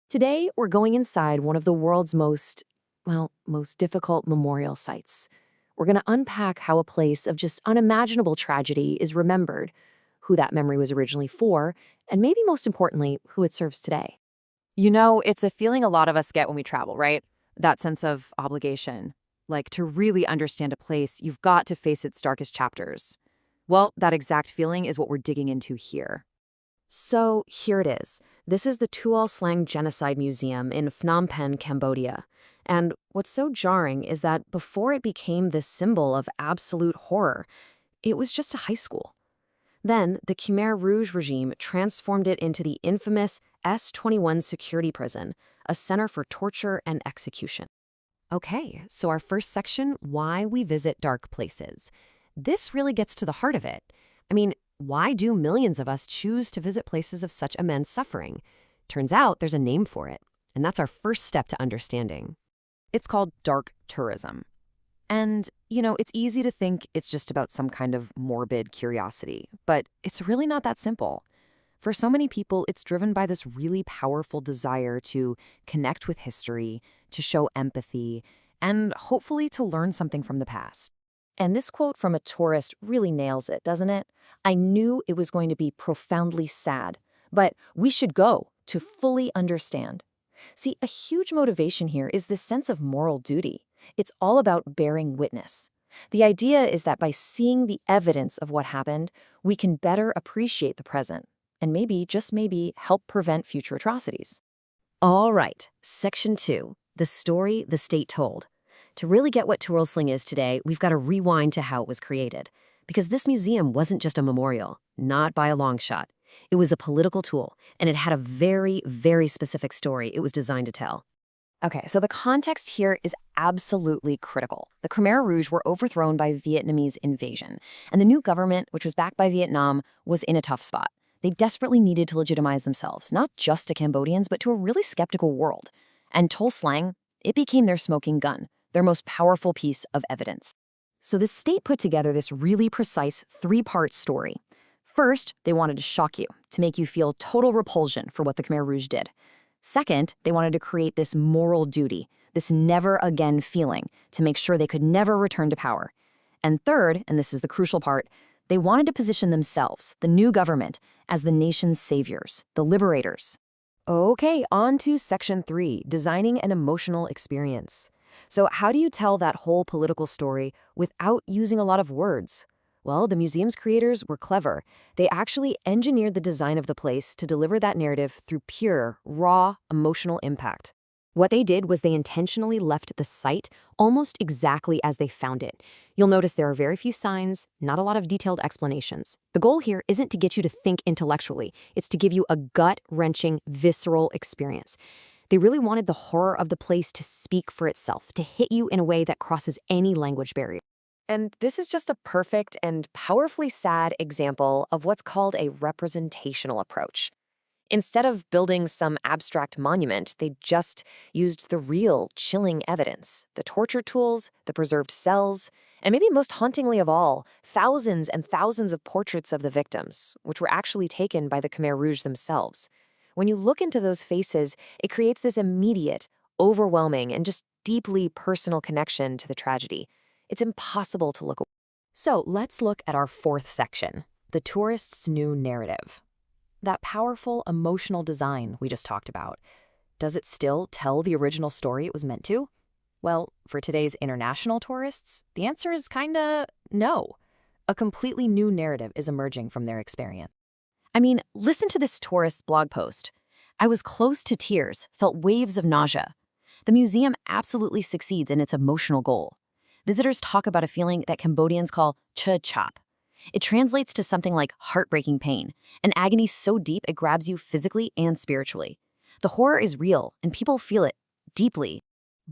Today, we're going inside one of the world's most difficult memorial sites. We're going to unpack how a place of just unimaginable tragedy is remembered, who that memory was originally for, and maybe most importantly, who it serves today. It's a feeling a lot of us get when we travel, right? That sense of obligation. Like, to really understand a place, you've got to face its darkest chapters. Well, that exact feeling is what we're digging into here. So, here it is. This is the Tuol Sleng Genocide Museum in Phnom Penh, Cambodia. And what's so jarring is that before it became this symbol of absolute horror, it was just a high school. Then, the Khmer Rouge regime transformed it into the infamous S-21 security prison, a center for torture and execution. Okay, so our first section, why we visit dark places. This really gets to the heart of it. Why do millions of us choose to visit places of such immense suffering? Turns out there's a name for it, and that's our first step to understanding. It's called dark tourism. And, it's easy to think it's just about some kind of morbid curiosity, but it's really not that simple. For so many people, it's driven by this really powerful desire to connect with history, to show empathy, and hopefully to learn something from the past. And this quote from a tourist really nails it, doesn't it? I knew it was going to be profoundly sad, but we should go to fully understand. See, a huge motivation here is this sense of moral duty. It's all about bearing witness. The idea is that by seeing the evidence of what happened, we can better appreciate the present and maybe, just maybe, help prevent future atrocities. All right, Section 2, the story the state told. To really get what Tuol Sleng is today, we've got to rewind to how it was created. Because this museum wasn't just a memorial, not by a long shot. It was a political tool, and it had a very, very specific story it was designed to tell. Okay, so the context here is absolutely critical. The Khmer Rouge were overthrown by Vietnamese invasion, and the new government, which was backed by Vietnam, was in a tough spot. They desperately needed to legitimize themselves, not just to Cambodians, but to a really skeptical world. And Tuol Sleng, it became their smoking gun, their most powerful piece of evidence. So the state put together this really precise three-part story. First, they wanted to shock you, to make you feel total repulsion for what the Khmer Rouge did. Second, they wanted to create this moral duty, this never-again feeling, to make sure they could never return to power. And third, and this is the crucial part, they wanted to position themselves, the new government, as the nation's saviors, the liberators. Okay, on to Section 3, designing an emotional experience. So how do you tell that whole political story without using a lot of words? Well, the museum's creators were clever. They actually engineered the design of the place to deliver that narrative through pure, raw, emotional impact. What they did was they intentionally left the site almost exactly as they found it. You'll notice there are very few signs, not a lot of detailed explanations. The goal here isn't to get you to think intellectually. It's to give you a gut-wrenching, visceral experience. They really wanted the horror of the place to speak for itself, to hit you in a way that crosses any language barrier. And this is just a perfect and powerfully sad example of what's called a representational approach. Instead of building some abstract monument, they just used the real, chilling evidence, the torture tools, the preserved cells, and maybe most hauntingly of all, thousands and thousands of portraits of the victims, which were actually taken by the Khmer Rouge themselves. When you look into those faces, it creates this immediate, overwhelming, and just deeply personal connection to the tragedy. It's impossible to look away. So let's look at our fourth section, the tourist's new narrative. That powerful emotional design we just talked about, does it still tell the original story it was meant to? Well, for today's international tourists, the answer is kinda no. A completely new narrative is emerging from their experience. Listen to this tourist's blog post. I was close to tears, felt waves of nausea. The museum absolutely succeeds in its emotional goal. Visitors talk about a feeling that Cambodians call chö chop. It translates to something like heartbreaking pain, an agony so deep it grabs you physically and spiritually. The horror is real, and people feel it deeply.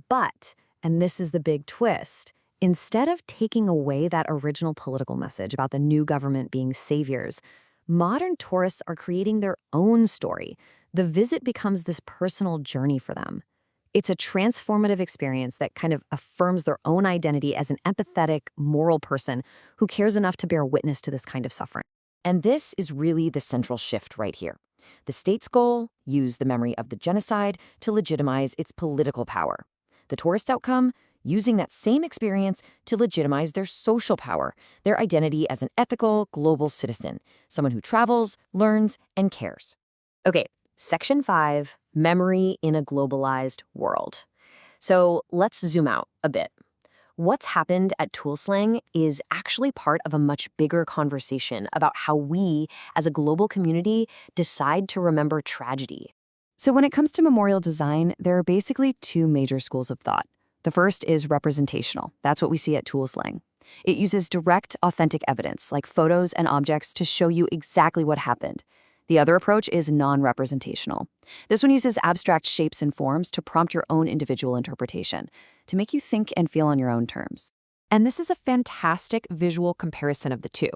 But, and this is the big twist, instead of taking away that original political message about the new government being saviors, modern tourists are creating their own story. The visit becomes this personal journey for them. It's a transformative experience that kind of affirms their own identity as an empathetic, moral person who cares enough to bear witness to this kind of suffering. And this is really the central shift right here. The state's goal? Use the memory of the genocide to legitimize its political power. The tourist outcome? Using that same experience to legitimize their social power, their identity as an ethical, global citizen, someone who travels, learns, and cares. Okay, Section 5, Memory in a Globalized World. So let's zoom out a bit. What's happened at Tuol Sleng is actually part of a much bigger conversation about how we, as a global community, decide to remember tragedy. So when it comes to memorial design, there are basically two major schools of thought. The first is representational. That's what we see at Tuol Sleng. It uses direct, authentic evidence, like photos and objects, to show you exactly what happened. The other approach is non-representational. This one uses abstract shapes and forms to prompt your own individual interpretation, to make you think and feel on your own terms. And this is a fantastic visual comparison of the two.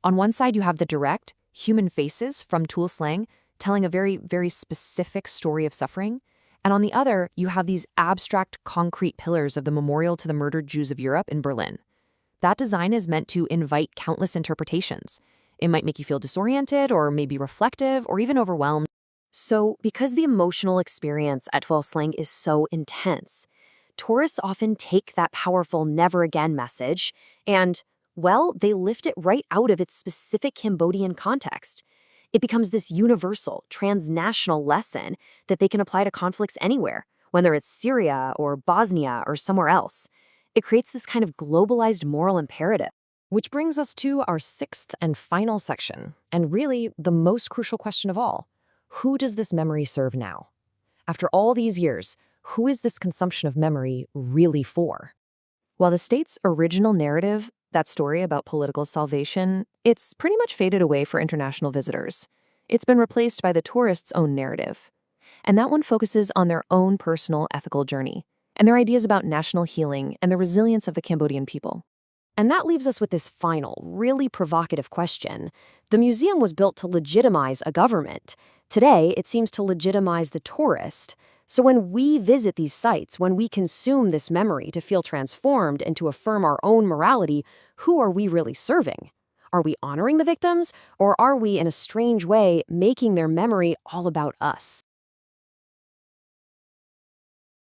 On one side, you have the direct, human faces from Tuol Sleng telling a very, very specific story of suffering. And on the other, you have these abstract, concrete pillars of the memorial to the murdered Jews of Europe in Berlin. That design is meant to invite countless interpretations. It might make you feel disoriented or maybe reflective or even overwhelmed. So, because the emotional experience at Tuol Sleng is so intense, tourists often take that powerful never again message and, well, they lift it right out of its specific Cambodian context. It becomes this universal, transnational lesson that they can apply to conflicts anywhere, whether it's Syria or Bosnia or somewhere else. It creates this kind of globalized moral imperative. Which brings us to our sixth and final section, and really the most crucial question of all. Who does this memory serve now? After all these years, who is this consumption of memory really for? While the state's original narrative, that story about political salvation, it's pretty much faded away for international visitors. It's been replaced by the tourists' own narrative. And that one focuses on their own personal ethical journey, and their ideas about national healing and the resilience of the Cambodian people. And that leaves us with this final, really provocative question. The museum was built to legitimize a government. Today, it seems to legitimize the tourist. So when we visit these sites, when we consume this memory to feel transformed and to affirm our own morality, who are we really serving? Are we honoring the victims, or are we, in a strange way, making their memory all about us?